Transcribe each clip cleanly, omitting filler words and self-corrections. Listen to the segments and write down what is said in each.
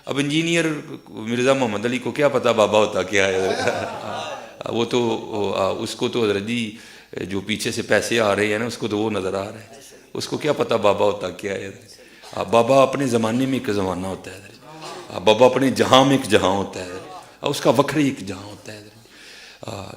اب انجینئر مرزا محمد علی کو کیا پتہ بابا ہوتا کیا ہے؟ وہ تو اس کو تو حضرت جی جو پیچھے سے پیسے آ رہے ہیں نا اس کو تو وہ نظر آ رہا ہے، اس کو کیا پتہ بابا ہوتا کیا ہے؟ بابا اپنے زمانے میں ایک زمانہ ہوتا ہے، بابا اپنے جہاں میں ایک جہاں ہوتا ہے، اس کا وکھری ایک جہاں ہوتا ہے،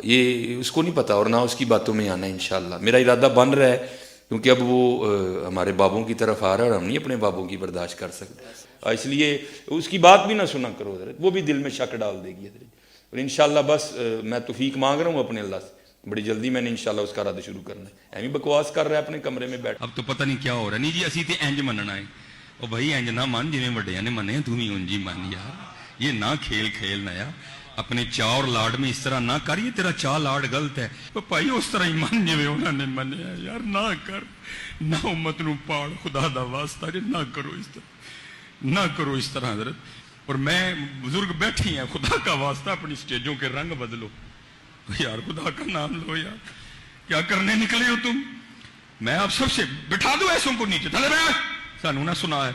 یہ اس کو نہیں پتہ اور نہ اس کی باتوں میں آنا ہے انشاءاللہ۔ میرا ارادہ بن رہا ہے کیونکہ اب وہ ہمارے بابوں کی طرف آ رہا ہے اور ہم نہیں اپنے بابوں کی برداشت کر سکتے، اس لیے اس کی بات بھی نہ سنا کرو حضرت، وہ بھی دل میں شک ڈال دے گی حضرت۔ اور انشاءاللہ بس میں توفیق مانگ رہا ہوں اپنے اللہ سے، بڑی جلدی میں نے انشاءاللہ اس کا رد شروع کرنا ہے۔ ایویں بکواس کر رہا ہے اپنے کمرے میں بیٹھ، اب تو پتہ نہیں کیا ہو رہا ہے۔ نہیں جی اسی تے انج مننا ہے، او بھائی انج نہ من جویں وڈیاں نے منے، تو بھی انج ہی من یار، یہ نہ کھیل کھیلنا یار، اپنے چاء اور لاڈ میں اس طرح نہ کر، یہ تیرا چاء لاڈ غلط ہے، تو بھائی اس طرح ہی من جویں انہوں نے منیا یار، نہ کر، نہ امت نو پاڑ، خدا دا واسطہ جی نہ کرو اس طرح، نہ کرو اس طرح حضرت۔ اور میں بزرگ بیٹھی ہیں، خدا کا واسطہ اپنی سٹیجوں کے رنگ بدلو یار، خدا کا نام لو یار، کیا کرنے نکلے ہو تم؟ میں آپ سب سے بٹھا دو ایسوں کو نیچے، تھلے بیٹھ، سانو نہ سنا ہے،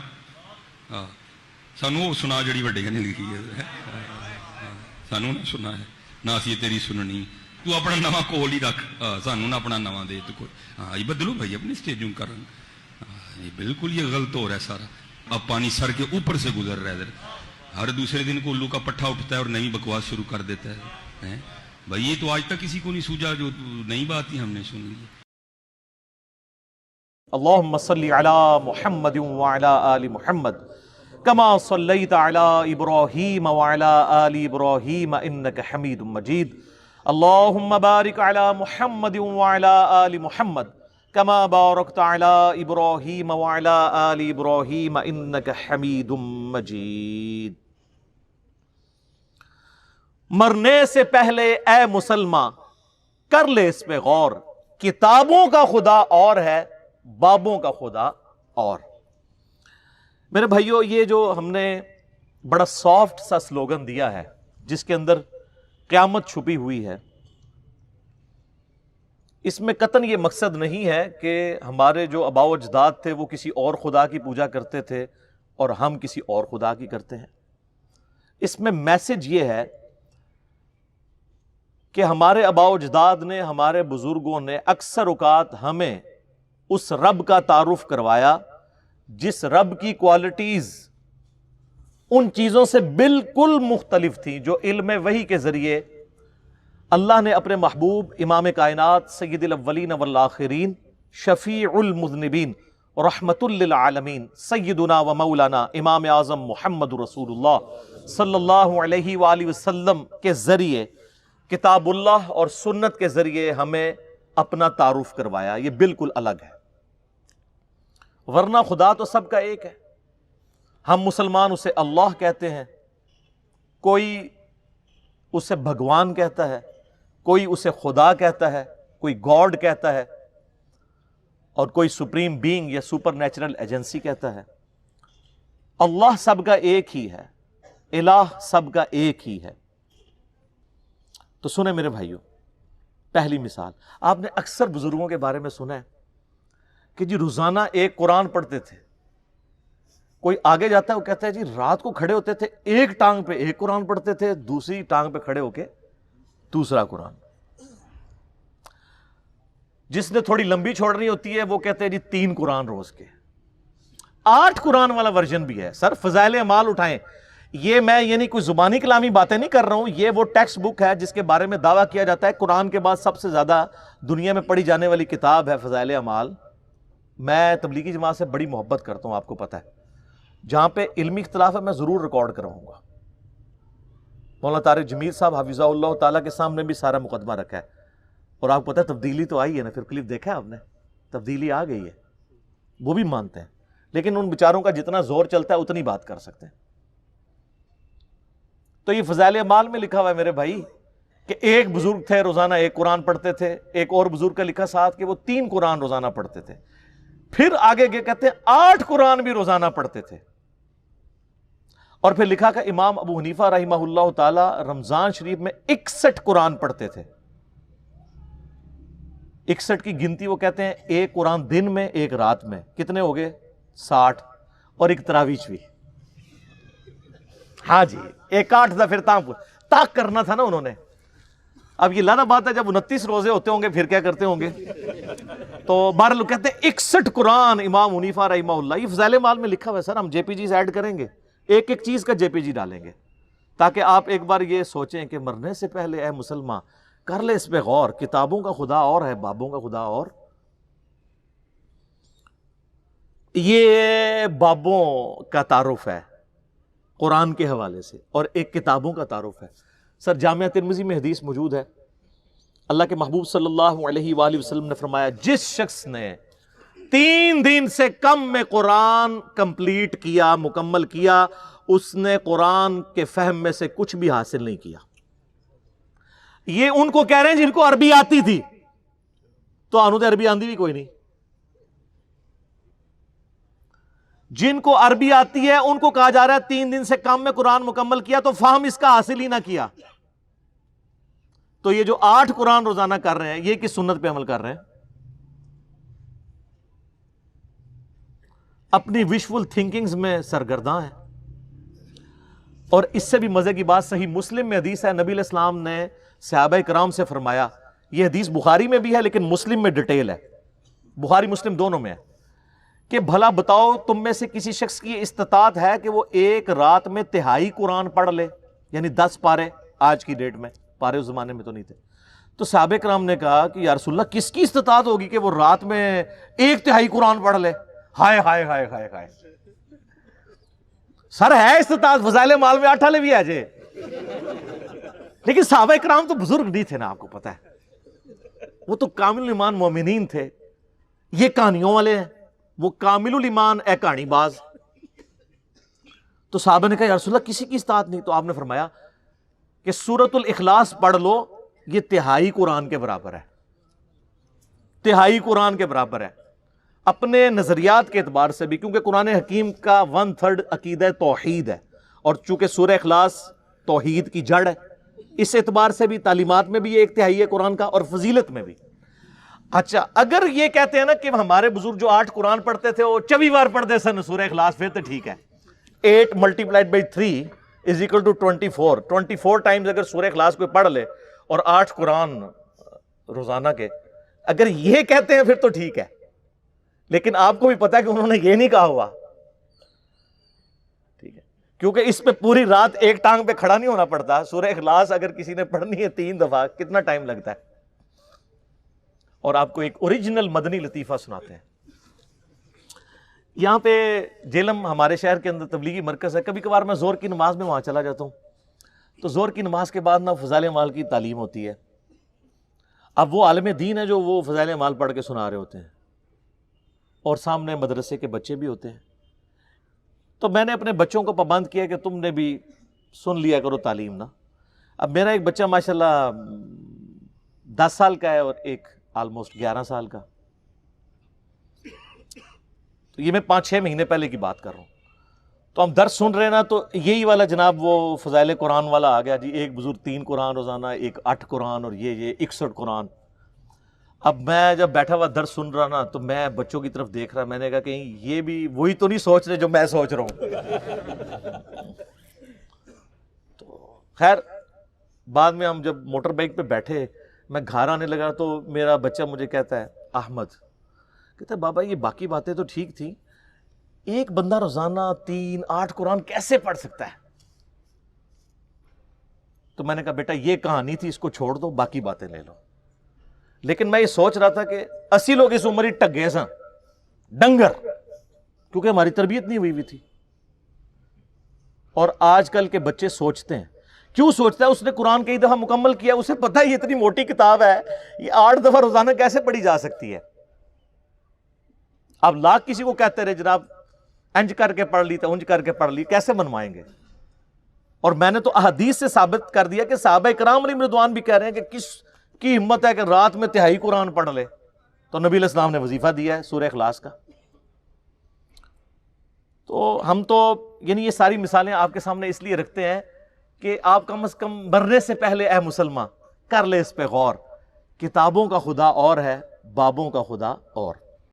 ہاں سانو وہ سنا جڑی وڈیاں نے لکھی ہے، سانو نہ سنا ہے، نہ اسی تیری سننی، تو اپنا نواں کول ہی رکھ، سانو نہ اپنا نواں دے تو کوئی، ہاں یہ بدلو بھائی اپنی سٹیجوں کا رنگ، یہ بالکل یہ غلط ہو رہا ہے سارا، اب پانی سر کے اوپر سے گزر رہا ہے ادھر، ہر دوسرے دن کو الو کا پٹھا اٹھتا ہے اور نئی بکواس شروع کر دیتا ہے بھائی، یہ تو آج تک کسی کو نہیں سوجا، جو نئی بات ہی ہم نے سن لی۔ اللہم صلی علی محمد وعلی آل محمد کما صلیت علی ابراہیم وعلی آل ابراہیم انک حمید مجید، اللہم بارک علی محمد وعلی آل محمد کما بارکت علی ابراہیم وعلی آل ابراہیم انک حمید مجید۔ مرنے سے پہلے اے مسلمان کر لے اس پہ غور، کتابوں کا خدا اور ہے، بابوں کا خدا اور۔ میرے بھائیو، یہ جو ہم نے بڑا سافٹ سا سلوگن دیا ہے جس کے اندر قیامت چھپی ہوئی ہے، اس میں قطعاً یہ مقصد نہیں ہے کہ ہمارے جو آباء و اجداد تھے وہ کسی اور خدا کی پوجا کرتے تھے اور ہم کسی اور خدا کی کرتے ہیں۔ اس میں میسج یہ ہے کہ ہمارے آباء و اجداد نے، ہمارے بزرگوں نے اکثر اوقات ہمیں اس رب کا تعارف کروایا جس رب کی کوالٹیز ان چیزوں سے بالکل مختلف تھیں جو علم وحی کے ذریعے اللہ نے اپنے محبوب امام کائنات سید الاولین والآخرین شفیع المذنبین رحمت للعالمین سیدنا و مولانا امام اعظم محمد رسول اللہ صلی اللہ علیہ وآلہ وسلم کے ذریعے، کتاب اللہ اور سنت کے ذریعے ہمیں اپنا تعارف کروایا۔ یہ بالکل الگ ہے، ورنہ خدا تو سب کا ایک ہے۔ ہم مسلمان اسے اللہ کہتے ہیں، کوئی اسے بھگوان کہتا ہے، کوئی اسے خدا کہتا ہے، کوئی گاڈ کہتا ہے، اور کوئی سپریم بینگ یا سپر نیچرل ایجنسی کہتا ہے۔ اللہ سب کا ایک ہی ہے، الہ سب کا ایک ہی ہے۔ تو سنیں میرے بھائیوں، پہلی مثال آپ نے اکثر بزرگوں کے بارے میں سنا ہے کہ جی روزانہ ایک قرآن پڑھتے تھے۔ کوئی آگے جاتا ہے وہ کہتا ہے جی رات کو کھڑے ہوتے تھے، ایک ٹانگ پہ ایک قرآن پڑھتے تھے، دوسری ٹانگ پہ کھڑے ہو کے دوسرا قرآن۔ جس نے تھوڑی لمبی چھوڑنی ہوتی ہے وہ کہتے ہیں جی 3 قرآن روز کے، 8 قرآن والا ورژن بھی ہے۔ سر فضائل اعمال اٹھائیں، یہ میں یعنی کوئی زبانی کلامی باتیں نہیں کر رہا ہوں، یہ وہ ٹیکسٹ بک ہے جس کے بارے میں دعویٰ کیا جاتا ہے قرآن کے بعد سب سے زیادہ دنیا میں پڑھی جانے والی کتاب ہے فضائل اعمال۔ میں تبلیغی جماعت سے بڑی محبت کرتا ہوں، آپ کو پتہ ہے، جہاں پہ علمی اختلاف ہے میں ضرور ریکارڈ کرواؤں گا۔ مولانا طارق جمیل صاحب حفظہ اللہ تعالیٰ کے سامنے بھی سارا مقدمہ رکھا ہے، اور آپ کو پتہ ہے تبدیلی تو آئی ہے نا، پھر کلپ دیکھا ہے آپ نے، تبدیلی آ گئی ہے، وہ بھی مانتے ہیں، لیکن ان بیچاروں کا جتنا زور چلتا ہے اتنی بات کر سکتے ہیں۔ تو یہ فضائل اعمال میں لکھا ہوا ہے میرے بھائی کہ ایک بزرگ تھے روزانہ ایک قرآن پڑھتے تھے، ایک اور بزرگ کا لکھا ساتھ کہ وہ 3 قرآن روزانہ پڑھتے تھے، پھر آگے کہتے ہیں 8 قرآن بھی روزانہ پڑھتے تھے، اور پھر لکھا کہ امام ابو حنیفہ رحمہ اللہ تعالی رمضان شریف میں 61 قرآن پڑھتے تھے۔ 61 کی گنتی وہ کہتے ہیں ایک قرآن دن میں ایک رات میں، کتنے ہو گئے؟ 60، اور ایک تراویح بھی۔ ہاں جی، ایک 8 دفعہ پھر تاک کرنا تھا نا انہوں نے. اب یہ لانا بات ہے جب 29 روزے ہوتے ہوں گے پھر کیا کرتے ہوں گے. تو بہرحال لوگ کہتے ہیں 61 قرآن امام حنیفہ رحمہ اللہ. یہ فضائل اعمال میں لکھا ہوا ہے سر. ہم جے پی جیز ایڈ کریں گے, ایک ایک چیز کا جے پی جی ڈالیں گے تاکہ آپ ایک بار یہ سوچیں کہ مرنے سے پہلے اے مسلمان کر لے اس پہ غور. کتابوں کا خدا اور ہے, بابوں کا خدا اور. یہ بابوں کا تعارف ہے قرآن کے حوالے سے, اور ایک کتابوں کا تعارف ہے. سر جامعہ ترمذی میں حدیث موجود ہے, اللہ کے محبوب صلی اللہ علیہ وآلہ وسلم نے فرمایا جس شخص نے 3 دن سے کم میں قرآن کمپلیٹ کیا, مکمل کیا, اس نے قرآن کے فہم میں سے کچھ بھی حاصل نہیں کیا. یہ ان کو کہہ رہے ہیں جن کو عربی آتی تھی, تو آنو تو عربی آندی بھی کوئی نہیں. جن کو عربی آتی ہے ان کو کہا جا رہا ہے 3 دن سے کم میں قرآن مکمل کیا تو فہم اس کا حاصل ہی نہ کیا. تو یہ جو 8 قرآن روزانہ کر رہے ہیں یہ کس سنت پہ عمل کر رہے ہیں؟ اپنی وشفل تھنکنگز میں سرگرداں ہیں. اور اس سے بھی مزے کی بات صحیح مسلم میں حدیث ہے, نبی علیہ السلام نے صحابہ کرام سے فرمایا, یہ حدیث بخاری میں بھی ہے لیکن مسلم میں ڈیٹیل ہے, بخاری مسلم دونوں میں ہے, کہ بھلا بتاؤ تم میں سے کسی شخص کی استطاعت ہے کہ وہ ایک رات میں 1/3 قرآن پڑھ لے, یعنی 10 پارے. آج کی ڈیٹ میں پارے اس زمانے میں تو نہیں تھے. تو صحابہ کرام نے کہا کہ یا رسول اللہ کس کی استطاعت ہوگی کہ وہ رات میں 1/3 قرآن پڑھ لے؟ ہائے ہائے ہائے ہائے ہائے, سر ہے استطاعت, فضائل اعمال میں 8 بھی ہے جے. لیکن صحابہ کرام تو بزرگ نہیں تھے نا, آپ کو پتا ہے, وہ تو کامل ایمان مومنین تھے. یہ کہانیوں والے ہیں, وہ کامل الایمان اے کہانی باز. تو صحابہ نے کہا یا رسول اللہ کسی کی استطاعت نہیں. تو آپ نے فرمایا کہ سورۃ الاخلاص پڑھ لو, یہ 1/3 قرآن کے برابر ہے, 1/3 قرآن کے برابر ہے. اپنے نظریات کے اعتبار سے بھی, کیونکہ قرآن حکیم کا 1/3 عقیدہ توحید ہے, اور چونکہ سورہ اخلاص توحید کی جڑ ہے, اس اعتبار سے بھی تعلیمات میں بھی یہ 1/3 ہے قرآن کا, اور فضیلت میں بھی. اچھا اگر یہ کہتے ہیں نا کہ ہمارے بزرگ جو 8 قرآن پڑھتے تھے وہ 24 بار پڑھتے سن سورہ اخلاص, پھر تو ٹھیک ہے. 8 × 3 = 24. 24 ٹائمز اگر سورہ اخلاص کوئی پڑھ لے اور 8 قرآن روزانہ کے, اگر یہ کہتے ہیں پھر تو ٹھیک ہے. لیکن آپ کو بھی پتا ہے کہ انہوں نے یہ نہیں کہا ہوا, ٹھیک ہے, کیونکہ اس پہ پوری رات ایک ٹانگ پہ کھڑا نہیں ہونا پڑتا. سورہ اخلاص اگر کسی نے پڑھنی ہے 3 دفعہ کتنا ٹائم لگتا ہے. اور آپ کو ایک اوریجنل مدنی لطیفہ سناتے ہیں. یہاں پہ جیلم ہمارے شہر کے اندر تبلیغی مرکز ہے. کبھی کبھار میں زور کی نماز میں وہاں چلا جاتا ہوں, تو زور کی نماز کے بعد نا فضائل اعمال کی تعلیم ہوتی ہے. اب وہ عالم دین ہے جو وہ فضائل اعمال پڑھ کے سنا رہے ہوتے ہیں, اور سامنے مدرسے کے بچے بھی ہوتے ہیں. تو میں نے اپنے بچوں کو پابند کیا کہ تم نے بھی سن لیا کرو تعلیم نا. اب میرا ایک بچہ ماشاءاللہ 10 سال کا ہے اور ایک آلموسٹ 11 سال کا. تو یہ میں 5-6 مہینے پہلے کی بات کر رہا ہوں. تو ہم درس سن رہے ہیں نا, تو یہی والا جناب وہ فضائل قرآن والا آ گیا جی, ایک بزرگ 3 قرآن روزانہ, ایک 8 قرآن, اور یہ 61 قرآن. اب میں جب بیٹھا ہوا درس سن رہا نا تو میں بچوں کی طرف دیکھ رہا, میں نے کہا کہیں یہ بھی وہی تو نہیں سوچ رہے جو میں سوچ رہا ہوں. تو خیر بعد میں ہم جب موٹر بائک پہ بیٹھے, میں گھر آنے لگا تو میرا بچہ مجھے کہتا ہے, احمد کہتا ہے بابا یہ باقی باتیں تو ٹھیک تھیں, ایک بندہ روزانہ 3-8 قرآن کیسے پڑھ سکتا ہے؟ تو میں نے کہا بیٹا یہ کہانی تھی, اس کو چھوڑ دو, باقی باتیں لے لو. لیکن میں یہ سوچ رہا تھا کہ 80 لوگ اس عمر ہی ٹگے سن ڈنگر, کیونکہ ہماری تربیت نہیں ہوئی تھی. اور آج کل کے بچے سوچتے ہیں, کیوں سوچتا ہے؟ اس نے قرآن کئی دفعہ مکمل کیا, اسے پتہ ہے یہ اتنی موٹی کتاب ہے, یہ 8 دفعہ روزانہ کیسے پڑھی جا سکتی ہے. آپ لاکھ کسی کو کہتے رہے جناب انج کر کے پڑھ لی, انج کر کے پڑھ لی, کیسے منوائیں گے؟ اور میں نے تو احادیث سے ثابت کر دیا کہ صحابہ کرام علیہم رضوان بھی کہہ رہے ہیں کہ کس کی ہمت ہے کہ رات میں 1/3 قرآن پڑھ لے. تو نبی علیہ السلام نے وظیفہ دیا ہے سورہ اخلاص کا. تو ہم تو یعنی یہ ساری مثالیں آپ کے سامنے اس لیے رکھتے ہیں کہ آپ کم از کم مرنے سے پہلے اے مسلمان کر لے اس پہ غور. کتابوں کا خدا اور ہے, بابوں کا خدا اور.